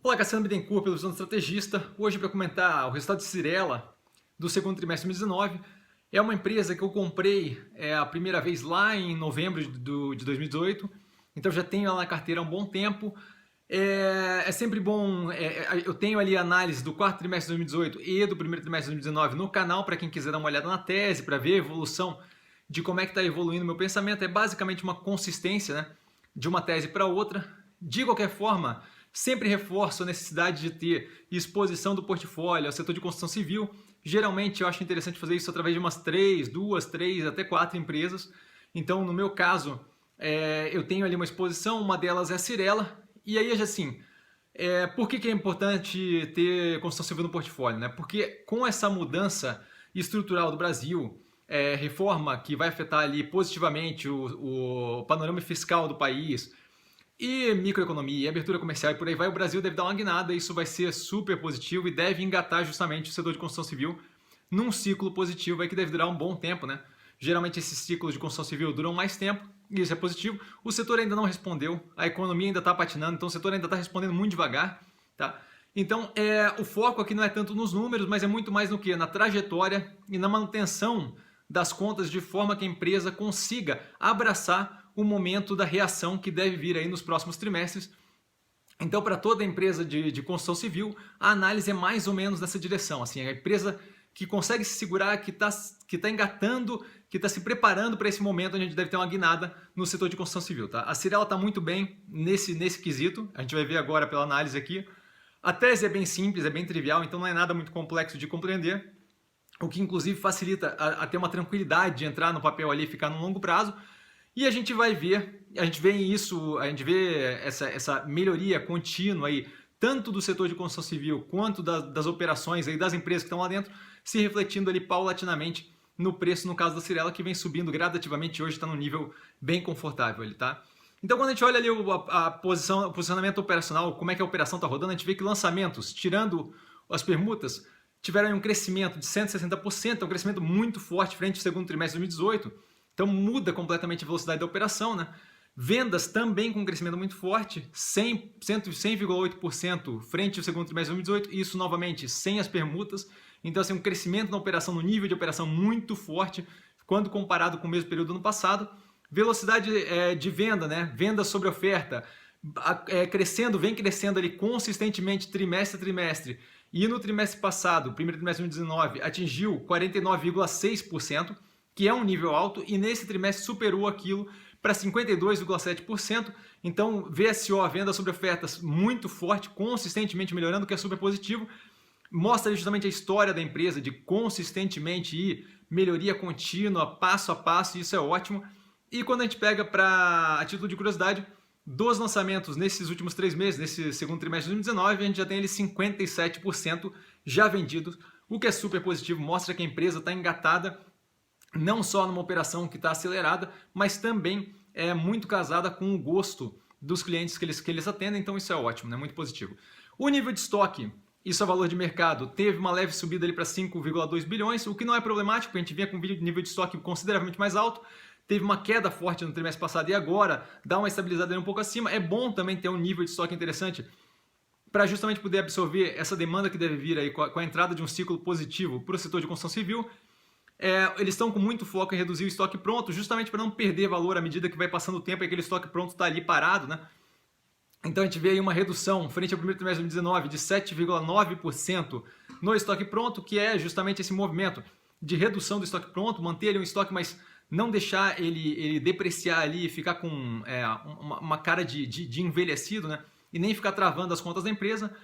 Olá, Cassiano Bittencourt, pelo Visão Estrategista. Hoje para comentar o resultado de Cyrela do segundo trimestre de 2019. É uma empresa que eu comprei a primeira vez lá em novembro de 2018, então já tenho ela na carteira há um bom tempo. É sempre bom, eu tenho ali a análise do quarto trimestre de 2018 e do primeiro trimestre de 2019 no canal, para quem quiser dar uma olhada na tese, para ver a evolução de como é que está evoluindo o meu pensamento. É basicamente uma consistência, né, de uma tese para outra. De qualquer forma, sempre reforço a necessidade de ter exposição do portfólio ao setor de construção civil. Geralmente eu acho interessante fazer isso através de umas 2, 3, até 4 empresas. Então, no meu caso, eu tenho ali uma exposição, uma delas é a Cyrela. E aí, assim, por que é importante ter construção civil no portfólio, né? Porque com essa mudança estrutural do Brasil, reforma que vai afetar ali positivamente o panorama fiscal do país, e microeconomia, e abertura comercial e por aí vai, o Brasil deve dar uma guinada, isso vai ser super positivo e deve engatar justamente o setor de construção civil num ciclo positivo aí que deve durar um bom tempo, né? Geralmente esses ciclos de construção civil duram mais tempo, e isso é positivo. O setor ainda não respondeu, a economia ainda está patinando, então o setor ainda está respondendo muito devagar, tá? Então, o foco aqui não é tanto nos números, mas é muito mais no que? Na trajetória e na manutenção das contas de forma que a empresa consiga abraçar o momento da reação que deve vir aí nos próximos trimestres. Então, para toda empresa de construção civil, a análise é mais ou menos nessa direção. Assim, a empresa que consegue se segurar, que tá engatando, que está se preparando para esse momento onde a gente deve ter uma guinada no setor de construção civil. Tá? A Cyrela está muito bem nesse quesito, a gente vai ver agora pela análise aqui. A tese é bem simples, é bem trivial, então não é nada muito complexo de compreender, o que inclusive facilita a ter uma tranquilidade de entrar no papel ali e ficar no longo prazo. E a gente vai ver, a gente vê essa melhoria contínua aí, tanto do setor de construção civil quanto das operações aí, das empresas que estão lá dentro, se refletindo ali paulatinamente no preço, no caso da Cyrela, que vem subindo gradativamente, hoje está num nível bem confortável ali, tá? Então, quando a gente olha ali o posicionamento operacional, como é que a operação está rodando, a gente vê que lançamentos, tirando as permutas, tiveram um crescimento de 160%, é um crescimento muito forte frente ao segundo trimestre de 2018, então muda completamente a velocidade da operação, né? Vendas também com um crescimento muito forte, 100,8% frente ao segundo trimestre de 2018, isso novamente sem as permutas. Então, assim, um crescimento na operação, no nível de operação muito forte, quando comparado com o mesmo período do ano passado. Velocidade de venda, né? Venda sobre oferta, vem crescendo ali consistentemente trimestre a trimestre. E no trimestre passado, primeiro trimestre de 2019, atingiu 49,6%, que é um nível alto, e nesse trimestre superou aquilo para 52,7%. Então, VSO, venda sobre ofertas, muito forte, consistentemente melhorando, o que é super positivo. Mostra justamente a história da empresa de consistentemente ir, melhoria contínua, passo a passo, e isso é ótimo. E quando a gente pega a título de curiosidade, dos lançamentos nesses últimos 3 meses, nesse segundo trimestre de 2019, a gente já tem ele 57% já vendidos, o que é super positivo, mostra que a empresa está engatada não só numa operação que está acelerada, mas também é muito casada com o gosto dos clientes que eles atendem, então isso é ótimo, né? Muito positivo. O nível de estoque, isso é valor de mercado, teve uma leve subida ali para 5,2 bilhões, o que não é problemático, a gente vinha com um nível de estoque consideravelmente mais alto, teve uma queda forte no trimestre passado e agora dá uma estabilizada ali um pouco acima. É bom também ter um nível de estoque interessante para justamente poder absorver essa demanda que deve vir aí com a entrada de um ciclo positivo para o setor de construção civil. Eles estão com muito foco em reduzir o estoque pronto, justamente para não perder valor à medida que vai passando o tempo e aquele estoque pronto está ali parado, né? Então a gente vê aí uma redução frente ao primeiro trimestre de 2019 de 7,9% no estoque pronto, que é justamente esse movimento de redução do estoque pronto, manter ali um estoque, mas não deixar ele depreciar ali e ficar com uma cara de envelhecido, né? E nem ficar travando as contas da empresa.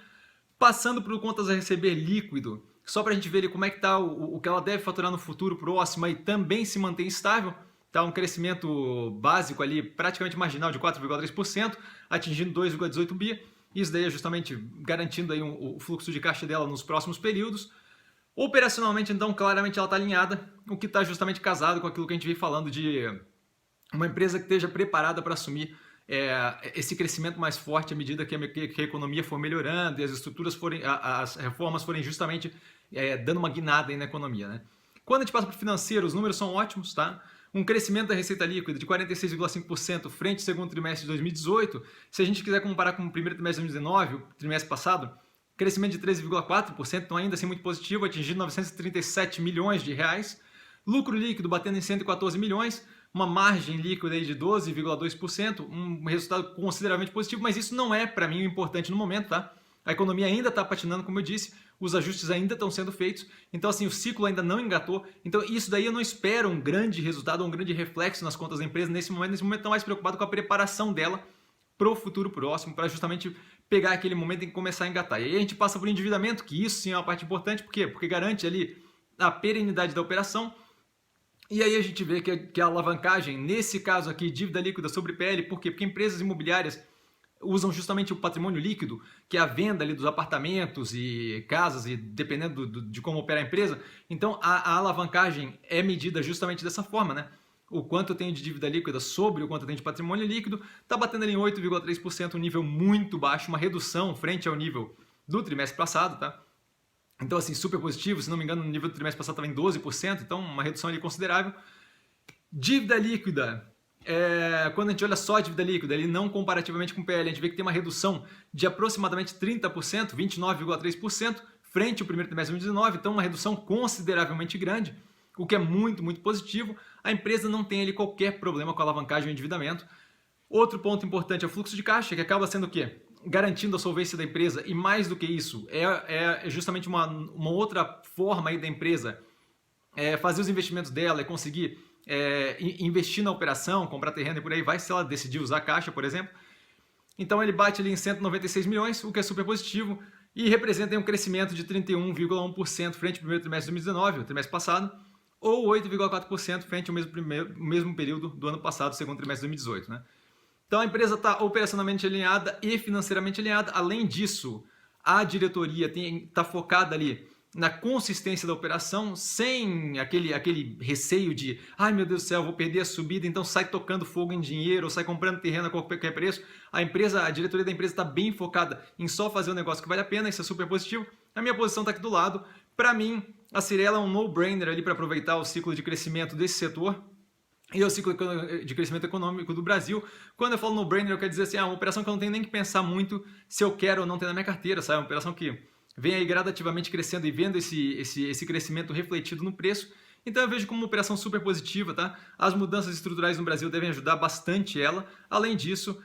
Passando por contas a receber líquido, só para a gente ver ali como é que está o que ela deve faturar no futuro próximo e também se mantém estável. Tá um crescimento básico ali, praticamente marginal de 4,3%, atingindo 2,18 bi. Isso daí é justamente garantindo aí o fluxo de caixa dela nos próximos períodos. Operacionalmente, então, claramente ela está alinhada, o que está justamente casado com aquilo que a gente vem falando de uma empresa que esteja preparada para assumir esse crescimento mais forte à medida que a economia for melhorando e as estruturas as reformas forem justamente dando uma guinada aí na economia, né? Quando a gente passa para o financeiro, os números são ótimos, tá? um crescimento da receita líquida de 46,5% frente ao segundo trimestre de 2018. Se a gente quiser comparar com o primeiro trimestre de 2019, o trimestre passado, crescimento de 13,4%, então ainda assim muito positivo, atingindo 937 milhões de reais. Lucro líquido batendo em 114 milhões, uma margem líquida aí de 12,2%, um resultado consideravelmente positivo, mas isso não é para mim o importante no momento, tá? A economia ainda está patinando, como eu disse, os ajustes ainda estão sendo feitos, então assim, o ciclo ainda não engatou, então isso daí eu não espero um grande resultado, um grande reflexo nas contas da empresa nesse momento estou mais preocupado com a preparação dela para o futuro próximo, para justamente pegar aquele momento em que começar a engatar. E aí a gente passa por endividamento, que isso sim é uma parte importante, por quê? Porque garante ali a perenidade da operação. E aí a gente vê que a alavancagem, nesse caso aqui, dívida líquida sobre PL, por quê? Porque empresas imobiliárias usam justamente o patrimônio líquido, que é a venda ali dos apartamentos e casas, e dependendo de como opera a empresa. Então a alavancagem é medida justamente dessa forma, né? O quanto eu tenho de dívida líquida sobre o quanto eu tenho de patrimônio líquido, está batendo ali em 8,3%, um nível muito baixo, uma redução frente ao nível do trimestre passado, tá? Então, assim, super positivo, se não me engano, no nível do trimestre passado estava em 12%, então uma redução ali considerável. Dívida líquida, quando a gente olha só a dívida líquida, ele não comparativamente com o PL, a gente vê que tem uma redução de aproximadamente 30%, 29,3%, frente ao primeiro trimestre de 2019, então uma redução consideravelmente grande, o que é muito, muito positivo. A empresa não tem ali qualquer problema com a alavancagem ou endividamento. Outro ponto importante é o fluxo de caixa, que acaba sendo o quê? Garantindo a solvência da empresa, e mais do que isso, é justamente uma outra forma aí da empresa fazer os investimentos dela, conseguir investir na operação, comprar terreno e por aí vai, se ela decidir usar caixa, por exemplo. Então ele bate ali em 196 milhões, o que é super positivo, e representa um crescimento de 31,1% frente ao primeiro trimestre de 2019, o trimestre passado, ou 8,4% frente ao mesmo período do ano passado, segundo trimestre de 2018, né? Então a empresa está operacionalmente alinhada e financeiramente alinhada. Além disso, a diretoria está focada ali na consistência da operação, sem aquele receio de ai meu Deus do céu, vou perder a subida, então sai tocando fogo em dinheiro, ou sai comprando terreno a qualquer preço. A diretoria da empresa está bem focada em só fazer um negócio que vale a pena, isso é super positivo. A minha posição está aqui do lado. Para mim, a Cyrela é um no-brainer ali para aproveitar o ciclo de crescimento desse setor e o ciclo de crescimento econômico do Brasil. Quando eu falo no-brainer, eu quero dizer assim, uma operação que eu não tenho nem que pensar muito se eu quero ou não ter na minha carteira, sabe? Uma operação que vem aí gradativamente crescendo e vendo esse crescimento refletido no preço. Então eu vejo como uma operação super positiva, tá? As mudanças estruturais no Brasil devem ajudar bastante ela. Além disso,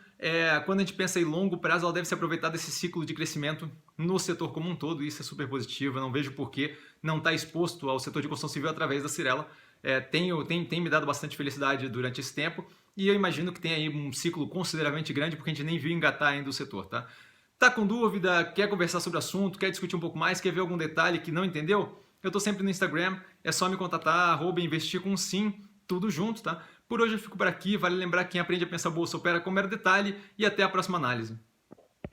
quando a gente pensa em longo prazo, ela deve se aproveitar desse ciclo de crescimento no setor como um todo, e isso é super positivo. Eu não vejo por que não estar exposto ao setor de construção civil através da Cyrela. Tem me dado bastante felicidade durante esse tempo, e eu imagino que tem aí um ciclo consideravelmente grande, porque a gente nem viu engatar ainda o setor, tá? Tá com dúvida, quer conversar sobre o assunto, quer discutir um pouco mais, quer ver algum detalhe que não entendeu? Eu tô sempre no Instagram, é só me contatar, @investir_com_sim, tudo junto, tá? Por hoje eu fico por aqui, vale lembrar que quem aprende a pensar bolsa opera com mero detalhe, e até a próxima análise.